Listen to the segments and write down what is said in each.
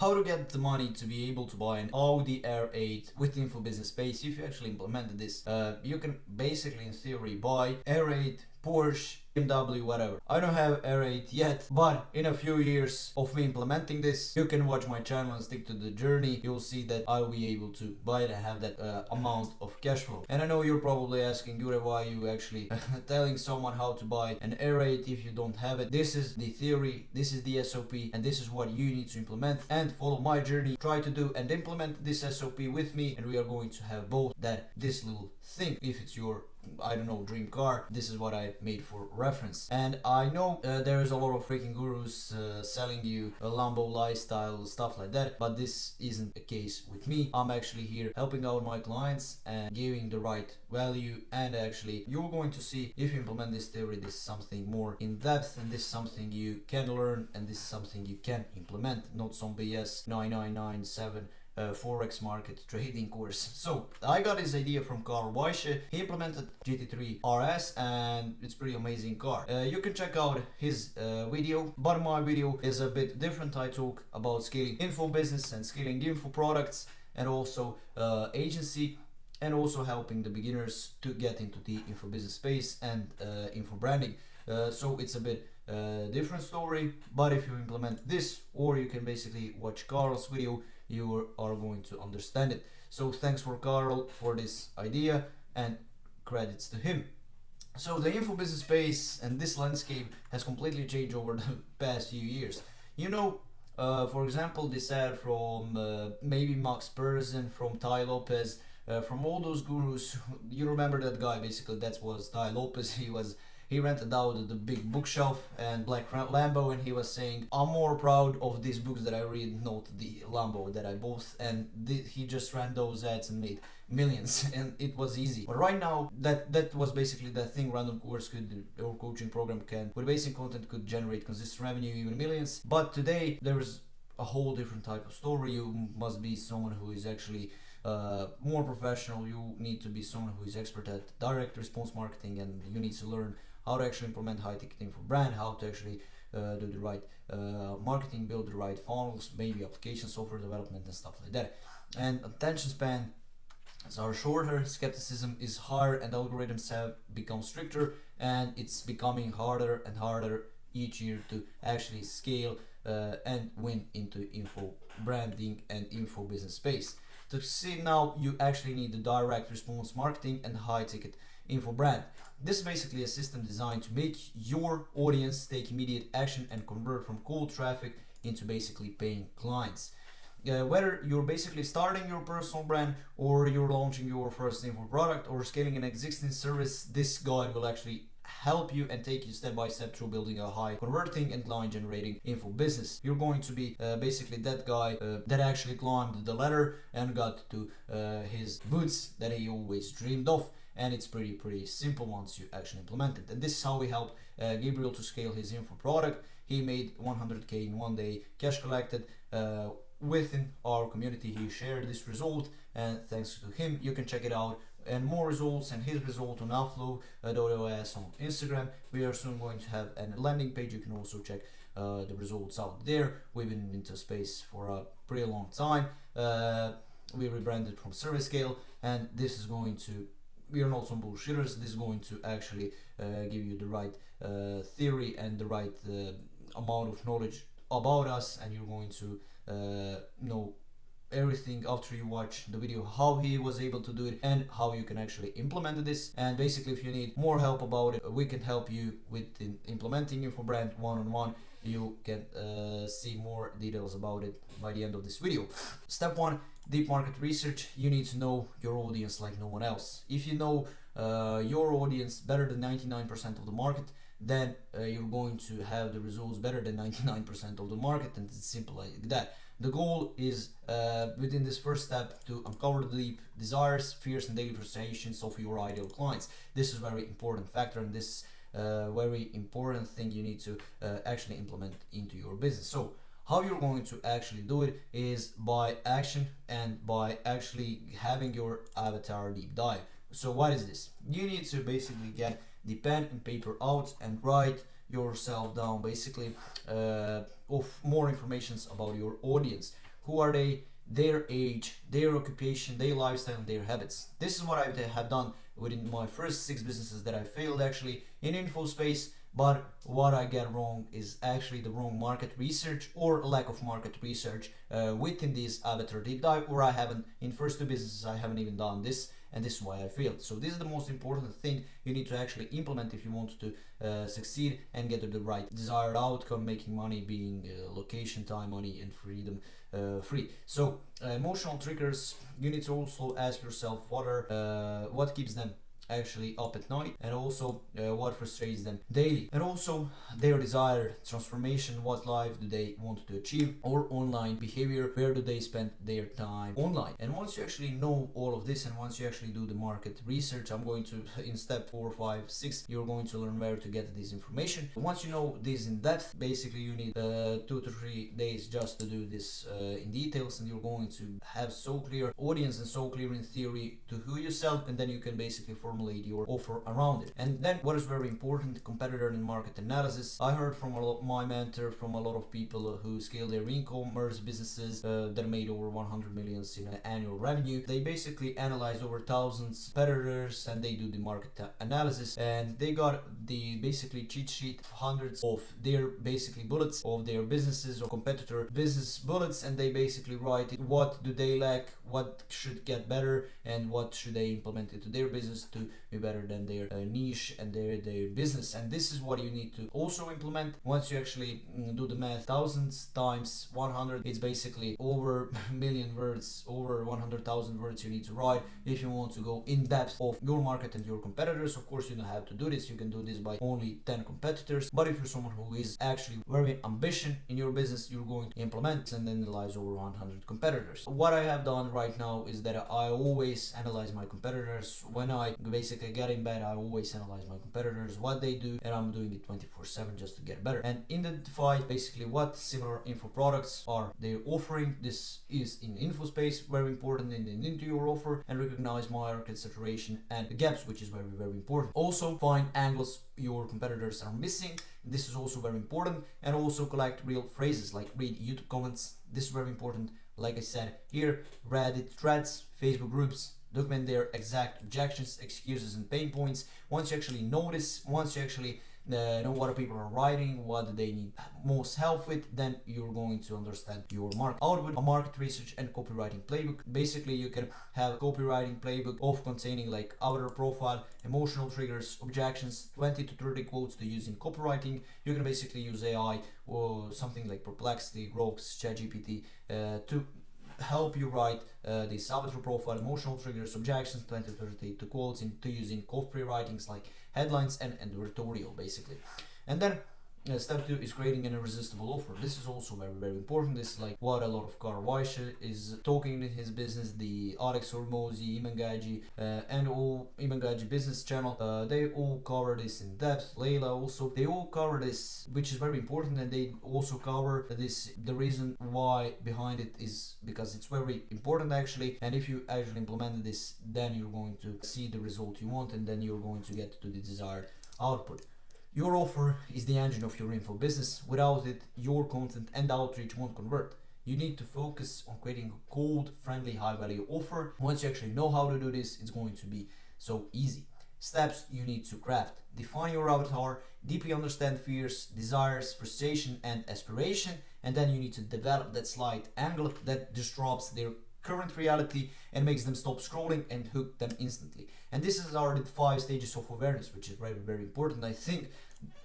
How to get the money to be able to buy an Audi R8 with Info Business Space. If you actually implemented this, you can basically in theory buy R8, Porsche, BMW, whatever. I don't have R8 yet, but in a few years of me implementing this, you can watch my channel and stick to the journey. You'll see that I'll be able to buy it and have that amount of cash flow. And I know you're probably asking, Jure, why you actually telling someone how to buy an R8 if you don't have it. This is the theory, this is the SOP, and this is what you need to implement and follow my journey. Try to do and implement this SOP with me, and we are going to have both this little thing. If it's your, I don't know, dream car, this is what I made for reference. And I know there is a lot of freaking gurus selling you a Lambo lifestyle, stuff like that, but this isn't the case with me. I'm actually here helping out my clients and giving the right value, and actually you're going to see if you implement this theory, this is something more in depth, and this is something you can learn, and this is something you can implement, not some BS 9997 forex market trading course. So I got this idea from Carl Weische. He implemented GT3 RS and it's pretty amazing car. You can check out his video, but my video is a bit different. I talk about scaling info business and scaling info products, and also agency, and also helping the beginners to get into the info business space and info branding. So it's a bit different story, but if you implement this, or you can basically watch Carl's video, you are going to understand it. So thanks for Carl for this idea, and credits to him. So the info business space and this landscape has completely changed over the past few years. You know, for example, this ad from maybe Max Persson, from Ty Lopez, from all those gurus. You remember that guy? Basically, that was Ty Lopez. He rented out the big bookshelf and black Lambo, and he was saying, I'm more proud of these books that I read, not the Lambo that I bought. And he just ran those ads and made millions, and it was easy. But right now, that was basically the thing. Random course could, or coaching program can, with basic content, could generate consistent revenue, even millions. But today there is a whole different type of story. You must be someone who is actually more professional. You need to be someone who is expert at direct response marketing, and you need to learn how to actually implement high ticket info brand, how to actually do the right marketing, build the right funnels, maybe application software development and stuff like that. And attention span are shorter, skepticism is higher, and algorithms have become stricter, and it's becoming harder and harder each year to actually scale and win into info branding and info business space. To see now, you actually need the direct response marketing and high ticket info brand. This is basically a system designed to make your audience take immediate action and convert from cold traffic into basically paying clients. Whether you're basically starting your personal brand, or you're launching your first info product, or scaling an existing service, this guide will actually help you and take you step by step through building a high converting and client generating info business. You're going to be basically that guy that actually climbed the ladder and got to his boots that he always dreamed of. And it's pretty simple once you actually implement it. And this is how we help Gabriel to scale his info product. He made 100k in one day, cash collected. Within our community, he shared this result, and thanks to him, you can check it out. And more results and his result on Outflow.os on Instagram. We are soon going to have a landing page. You can also check the results out there. We've been into space for a pretty long time. We rebranded from Service Scale, and this is going to, we are not some bullshitters. This is going to actually give you the right theory and the right amount of knowledge about us, and you're going to know everything after you watch the video, how he was able to do it and how you can actually implement this. And basically, if you need more help about it, we can help you with implementing info brand one-on-one. You can see more details about it by the end of this video. Step 1, deep market research. You need to know your audience like no one else. If you know your audience better than 99% of the market, then you're going to have the results better than 99% of the market, and it's simple like that. The goal is within this first step to uncover the deep desires, fears and daily frustrations of your ideal clients. This is a very important factor, and this very important thing you need to actually implement into your business. So how you're going to actually do it is by action and by actually having your avatar deep dive. So what is this? You need to basically get the pen and paper out and write yourself down basically of more informations about your audience. who are they, their age, their occupation, their lifestyle, and their habits. This is what I have done within my first 6 businesses that I failed actually in info space. But what I get wrong is actually the wrong market research or lack of market research within this avatar deep dive, or I haven't, in first 2 businesses I haven't even done this, and this is why I failed. So this is the most important thing you need to actually implement if you want to succeed and get to the right desired outcome, making money, being location, time, money, and freedom free. So emotional triggers, you need to also ask yourself what keeps them actually up at night, and also what frustrates them daily, and also their desired transformation, what life do they want to achieve, or online behavior, where do they spend their time online. And once you actually know all of this, and once you actually do the market research, I'm going to, in step 4, 5, 6, you're going to learn where to get this information. Once you know this in depth, basically you need 2 to 3 days just to do this in details, and you're going to have so clear audience and so clear in theory to who you sell, and then you can basically formulate your offer around it. And then what is very important, competitor and market analysis. I heard from my mentor, from a lot of people who scale their e-commerce businesses that made over 100 millions in annual revenue. They basically analyze over thousands competitors, and they do the market analysis, and they got the basically cheat sheet, hundreds of their basically bullets of their businesses or competitor business bullets, and they basically write it, what do they lack, what should get better, and what should they implement into their business to be better than their niche and their business. And this is what you need to also implement once you actually do the math. Thousands times 100, it's basically over a million words, over 100,000 words you need to write if you want to go in depth of your market and your competitors. Of course, you don't have to do this, you can do this by only 10 competitors, but if you're someone who is actually very ambitious in your business, you're going to implement and analyze over 100 competitors. What I have done right now is that I always analyze my competitors. When I basically get in bed, I always analyze my competitors, what they do, and I'm doing it 24/7 just to get better and identify basically what similar info products are they offering. This is in info space very important, into your offer, and recognize market saturation and the gaps, which is very important. Also find angles your competitors are missing. This is also very important, and also collect real phrases, like read YouTube comments. This is very important. Like I said here, Reddit threads, Facebook groups, document their exact objections, excuses, and pain points. Once you actually notice, once you actually know what people are writing, what they need most help with, then you're going to understand your market. Output, a market research and copywriting playbook. Basically, you can have copywriting playbook of containing like avatar profile, emotional triggers, objections, 20 to 30 quotes to use in copywriting. You can basically use AI or something like Perplexity, Grok, ChatGPT to help you write this avatar profile, emotional triggers, objections, 20 to 30 to quotes into using copywritings like headlines and advertorial basically. And then step 2 is creating an irresistible offer. This is also very important. This is like what a lot of Carl Weischer is talking in his business, the Alex Hormozi, Imangaji, and all Imangaji business channel. They all cover this in depth. Layla also, they all cover this, which is very important, and they also cover this. The reason why behind it is because it's very important actually, and if you actually implement this, then you're going to see the result you want, and then you're going to get to the desired output. Your offer is the engine of your info business. Without it, your content and outreach won't convert. You need to focus on creating a cold, friendly, high-value offer. Once you actually know how to do this, it's going to be so easy. Steps you need to craft. Define your avatar, deeply understand fears, desires, frustration, and aspiration, and then you need to develop that slight angle that disrupts their current reality and makes them stop scrolling and hook them instantly. And this is our 5 stages of awareness, which is very important. I think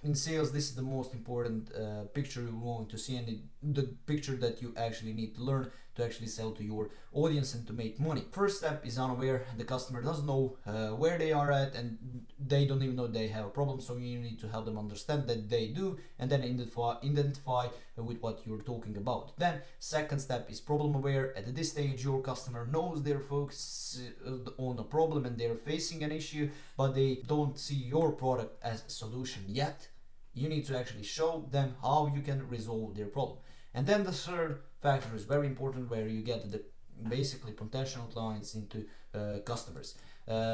in sales this is the most important picture you're going to see, and the picture that you actually need to learn to actually sell to your audience and to make money. First step is unaware. The customer doesn't know where they are at, and they don't even know they have a problem, so you need to help them understand that they do, and then identify with what you're talking about. Then second step is problem aware. At this stage your customer knows they're focused on a problem and they're facing an issue, but they don't see your product as a solution yet. You need to actually show them how you can resolve their problem. And then the third factor is very important, where you get the basically potential clients into customers.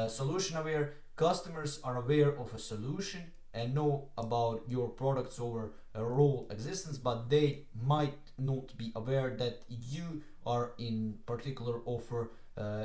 Solution aware. Customers are aware of a solution and know about your product's overall existence, but they might not be aware that you are in particular offer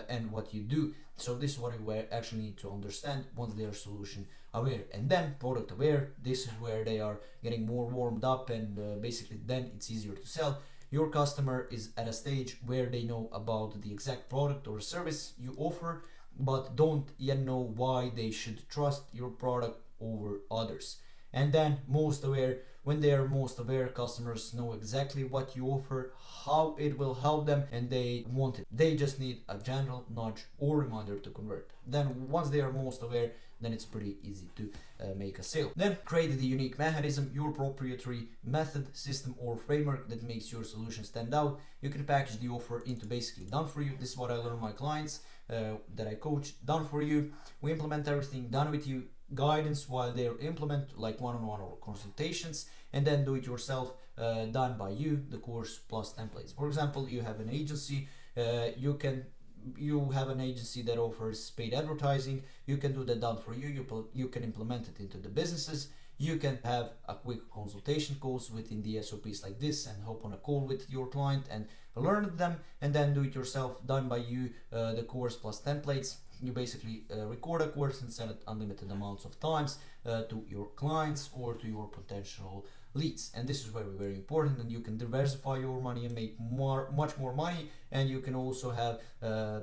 and what you do. So this is what you actually need to understand once they are solution aware. And then product aware, this is where they are getting more warmed up, and basically then it's easier to sell. Your customer is at a stage where they know about the exact product or service you offer, but don't yet know why they should trust your product over others. And then most aware, when they are most aware, customers know exactly what you offer, how it will help them, and they want it. They just need a general nudge or reminder to convert. Then once they are most aware, then it's pretty easy to make a sale. Then create the unique mechanism, your proprietary method, system, or framework that makes your solution stand out. You can package the offer into basically done for you. This is what I learn my clients that I coach. Done for you. We implement everything done with you, guidance while they implement, like one-on-one or consultations, and then do it yourself, done by you, the course plus templates. For example, you have an agency, you have an agency that offers paid advertising. You can do that done for you. You can implement it into the businesses. You can have a quick consultation calls within the SOPs like this, and hop on a call with your client and learn them, and then do it yourself, done by you, the course plus templates. You basically record a course and send it unlimited amounts of times to your clients or to your potential leads. And this is very, very important, and you can diversify your money and make much more money. And you can also have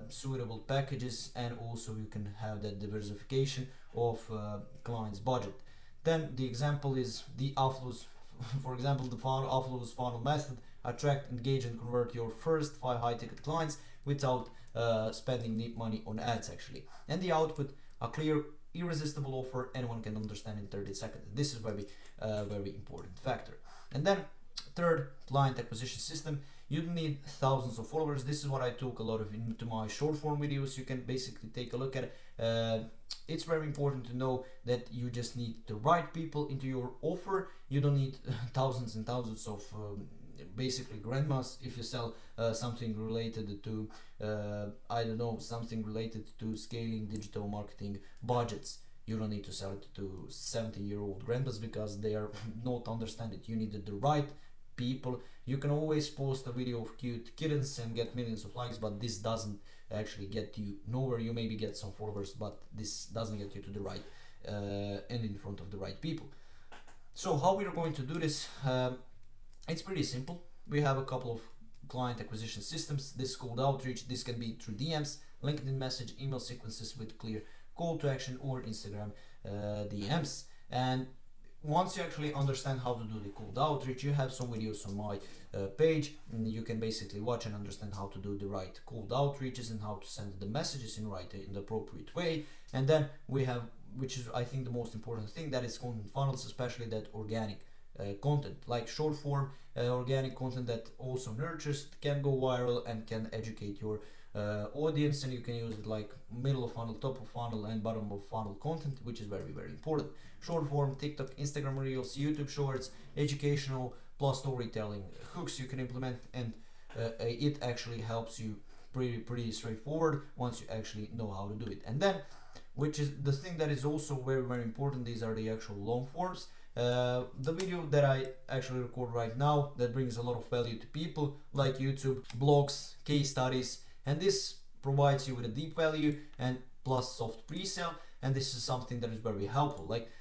suitable packages, and also you can have that diversification of clients budget. Then the example is the outflows. For example, the outflows funnel method: attract, engage, and convert your first 5 high-ticket clients without spending the money on ads actually. And the output: a clear, irresistible offer anyone can understand in 30 seconds. This is very very important factor. And then third, client acquisition system. You don't need thousands of followers. This is what I took a lot of into my short form videos. You can basically take a look at it. It's very important to know that you just need the right people into your offer. You don't need thousands and thousands of basically grandmas if you sell something related to I don't know, something related to scaling digital marketing budgets. You don't need to sell it to 70-year-old grandmas because they are not understand it. You need the right people. You can always post a video of cute kittens and get millions of likes, but this doesn't actually get you nowhere. You maybe get some followers, but this doesn't get you to the right and in front of the right people. So how we are going to do this? It's pretty simple. We have a couple of client acquisition systems. This is called outreach. This can be through DMs, LinkedIn message, email sequences with clear call to action, or Instagram DMs. And once you actually understand how to do the cold outreach, you have some videos on my page, and you can basically watch and understand how to do the right cold outreaches and how to send the messages in the appropriate way. And then we have, which is I think the most important thing, that is content funnels, especially that organic content, like short form organic content that also nurtures, can go viral, and can educate your audience. And you can use it like middle of funnel, top of funnel, and bottom of funnel content, which is very, very important. Short form, TikTok, Instagram Reels, YouTube Shorts, educational plus storytelling hooks you can implement, and it actually helps you pretty straightforward once you actually know how to do it. And then, which is the thing that is also very, very important, these are the actual long forms. The video that I actually record right now, that brings a lot of value to people, like YouTube, blogs, case studies, and this provides you with a deep value and plus soft pre-sale. And this is something that is very helpful. Like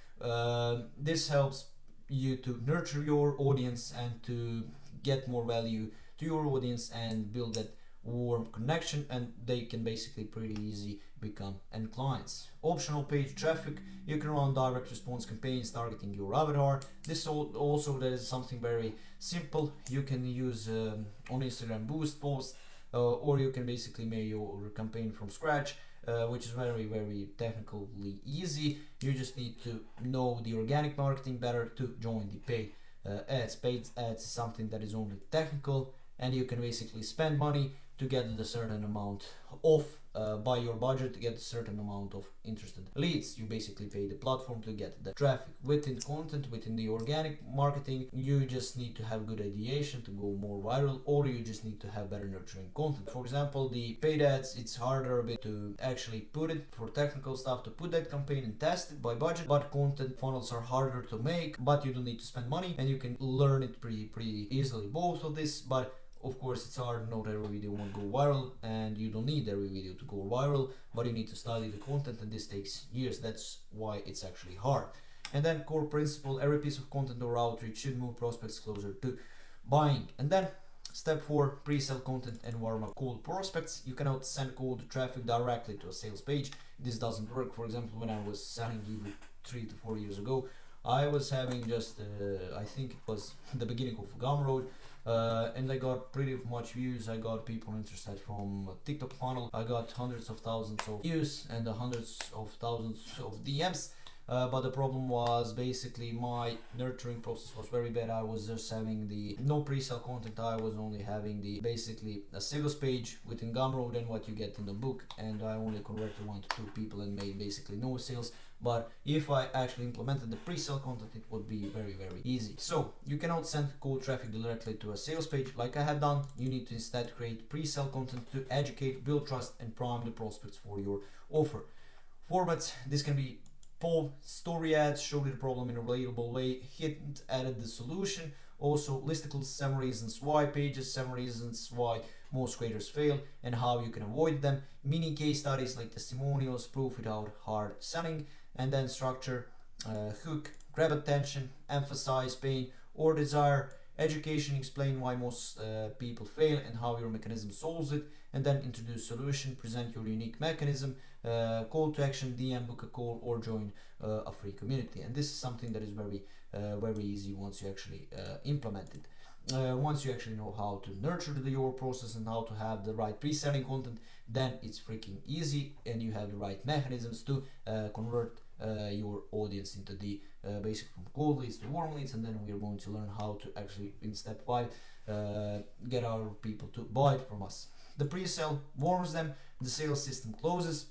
this helps you to nurture your audience and to get more value to your audience and build that warm connection, and they can basically pretty easy become end clients. Optional page traffic: you can run direct response campaigns targeting your avatar. This also that is something very simple. You can use on Instagram boost post, or you can basically make your campaign from scratch, which is very, very technically easy. You just need to know the organic marketing better to join the paid ads. Paid ads is something that is only technical, and you can basically spend money to get a certain amount of by your budget to get a certain amount of interested leads. You basically pay the platform to get the traffic. Within content, within the organic marketing, you just need to have good ideation to go more viral, or you just need to have better nurturing content. For example, the paid ads, it's harder a bit to actually put it for technical stuff, to put that campaign and test it by budget, but content funnels are harder to make, but you don't need to spend money, and you can learn it pretty easily, both of this. But of course it's hard, not every video won't go viral, and you don't need every video to go viral, but you need to study the content, and this takes years. That's why it's actually hard. And then core principle, every piece of content or outreach should move prospects closer to buying. And then step 4, pre-sale content and warm up cold prospects. You cannot send cold traffic directly to a sales page. This doesn't work. For example, when I was selling Evo 3 to 4 years ago, I was having just, I think it was the beginning of Gumroad, and I got pretty much views. I got people interested from TikTok funnel. I got hundreds of thousands of views and hundreds of thousands of DMs. But the problem was basically my nurturing process was very bad. I was just having the no pre-sale content. I was only having the basically a sales page within Gumroad and what you get in the book, and I only converted 1 to 2 people and made basically no sales. But if I actually implemented the pre-sale content, it would be very easy. So you cannot send cold traffic directly to a sales page like I have done. You need to instead create pre-sale content to educate, build trust, and prime the prospects for your offer. Formats, this can be poll, story ads, show the problem in a relatable way, hint added the solution, also listicle 7 reasons why pages, 7 reasons why most creators fail and how you can avoid them, mini case studies like testimonials, proof without hard selling, and then structure, hook, grab attention, emphasize pain or desire, education, explain why most people fail and how your mechanism solves it, and then introduce solution, present your unique mechanism, call to action, DM, book a call, or join a free community. And this is something that is very easy once you actually implement it. Once you actually know how to nurture your process and how to have the right pre-selling content, then it's freaking easy, and you have the right mechanisms to convert your audience into the basic from cold leads to warm leads. And then we are going to learn how to actually in step 5 get our people to buy it from us. The pre-sale warms them, the sales system closes,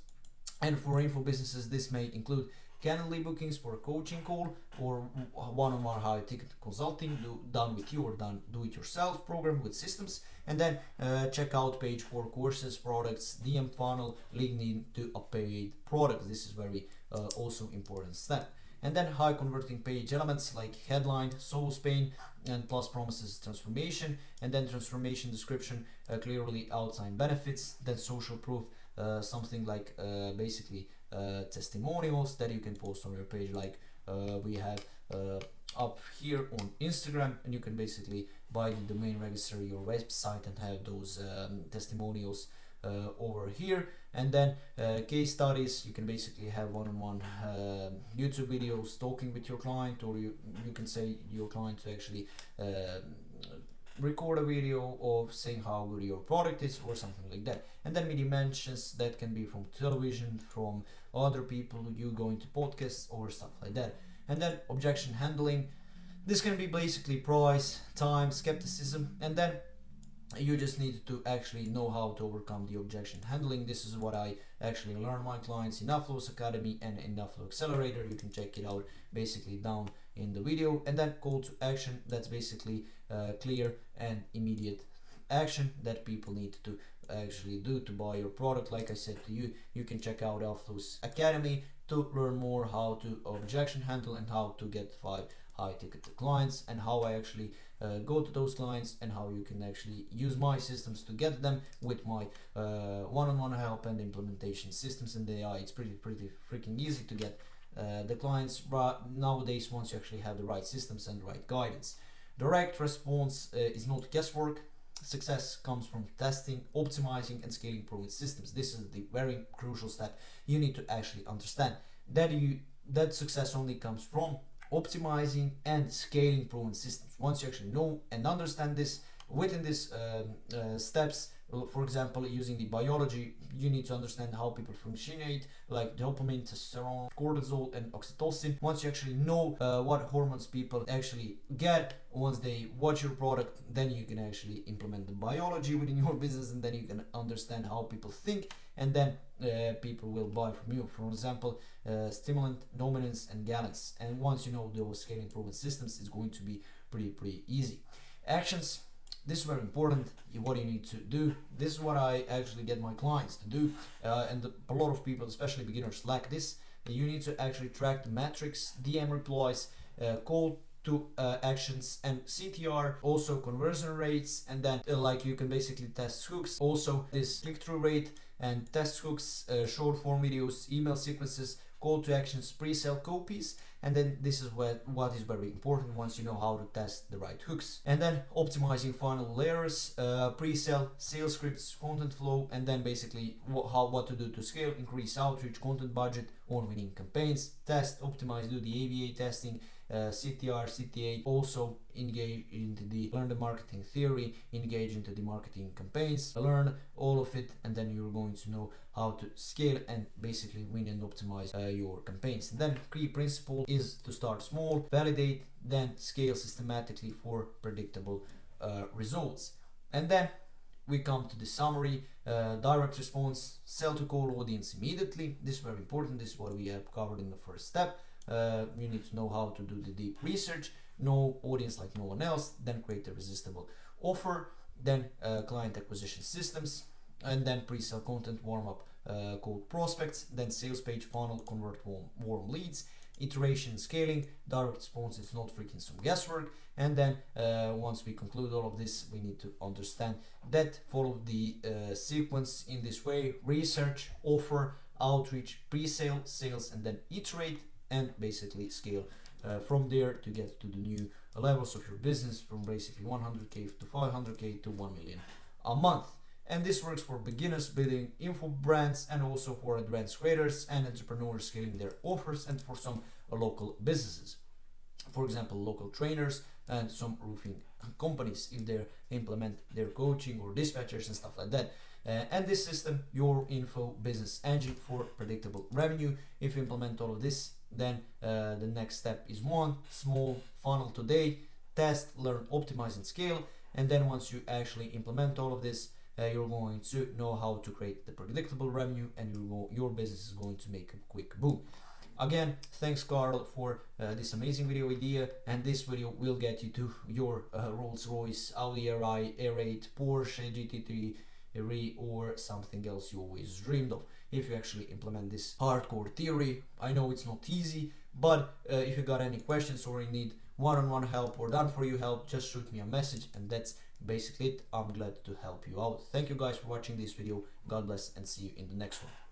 and for info businesses this may include Calendly bookings for a coaching call or one-on-one high ticket consulting done with you or done do-it-yourself program with systems, and then checkout page for courses, products, DM funnel leading to a paid product. This is very also important step. And then high converting page elements like headline, souls pain, and plus promises transformation, and then transformation description, clearly outline benefits, then social proof, something like basically testimonials that you can post on your page, like we have up here on Instagram, and you can basically buy the domain, register your website, and have those testimonials over here. And then case studies, you can basically have one-on-one YouTube videos talking with your client, or you can say your client to actually record a video of saying how good your product is or something like that. And then media mentions that can be from television, from other people, you going to podcasts or stuff like that. And then objection handling, this can be basically price, time, skepticism, and then you just need to actually know how to overcome the objection handling. This is what I actually learn my clients in Upflow's Academy and in Upflow Accelerator. You can check it out basically down in the video. And then call to action, that's basically clear and immediate action that people need to actually do to buy your product. Like I said to you, you can check out Upflow's Academy to learn more how to objection handle and how to get 5 high ticket clients, and how I actually go to those clients, and how you can actually use my systems to get them with my one-on-one help and implementation systems and AI. It's pretty freaking easy to get the clients, but nowadays once you actually have the right systems and the right guidance. Direct response is not guesswork. Success comes from testing, optimizing, and scaling proven systems. This is the very crucial step you need to actually understand, that success only comes from optimizing and scaling proven systems. Once you actually know and understand this within these steps, for example, using the biology, you need to understand how people functionate, like dopamine, testosterone, cortisol, and oxytocin. Once you actually know what hormones people actually get once they watch your product, then you can actually implement the biology within your business, and then you can understand how people think, and then people will buy from you. For example, stimulant, dominance, and gallons. And once you know those scaling proven systems, it's going to be pretty easy. Actions. This is very important, what you need to do. This is what I actually get my clients to do, and a lot of people, especially beginners, lack this. You need to actually track the metrics, DM replies, call to actions and CTR, also conversion rates, and then like you can basically test hooks, also this click-through rate and test hooks, short form videos, email sequences, call to actions, pre-sale copies, and then this is what is very important once you know how to test the right hooks. And then optimizing funnel layers, pre-sale, sales scripts, content flow, and then basically what to do to scale, increase outreach, content budget on winning campaigns, test, optimize, do the ABA testing, CTR, CTA, also engage into learn the marketing theory, engage into the marketing campaigns, learn all of it, and then you're going to know how to scale and basically win and optimize your campaigns. And then key principle is to start small, validate, then scale systematically for predictable results. And then we come to the summary, direct response, sell to cold audience immediately. This is very important. This is what we have covered in the first step. You need to know how to do the deep research, know audience like no one else, then create a resistible offer, then client acquisition systems, and then pre-sale content, warm up cold prospects, then sales page funnel, convert warm leads, iteration, scaling, direct response is not freaking some guesswork. And then once we conclude all of this, we need to understand that follow the sequence in this way: research, offer, outreach, pre-sale, sales, and then iterate and basically scale from there to get to the new levels of your business, from basically 100k to 500k to 1 million a month. And this works for beginners building info brands, and also for advanced creators and entrepreneurs scaling their offers, and for some local businesses, for example local trainers and some roofing companies if they implement their coaching or dispatchers and stuff like that. And this system, your info business engine for predictable revenue. If you implement all of this, then the next step is one small funnel today, test, learn, optimize, and scale. And then once you actually implement all of this, you're going to know how to create the predictable revenue, and your business is going to make a quick boom. Again, thanks Carl for this amazing video idea, and this video will get you to your Rolls-Royce, Audi R8, Porsche GT3 or something else you always dreamed of, if you actually implement this hardcore theory. I know it's not easy, but if you got any questions or you need one-on-one help or done for you help, just shoot me a message, and that's basically it. I'm glad to help you out. Thank you guys for watching this video. God bless, and see you in the next one.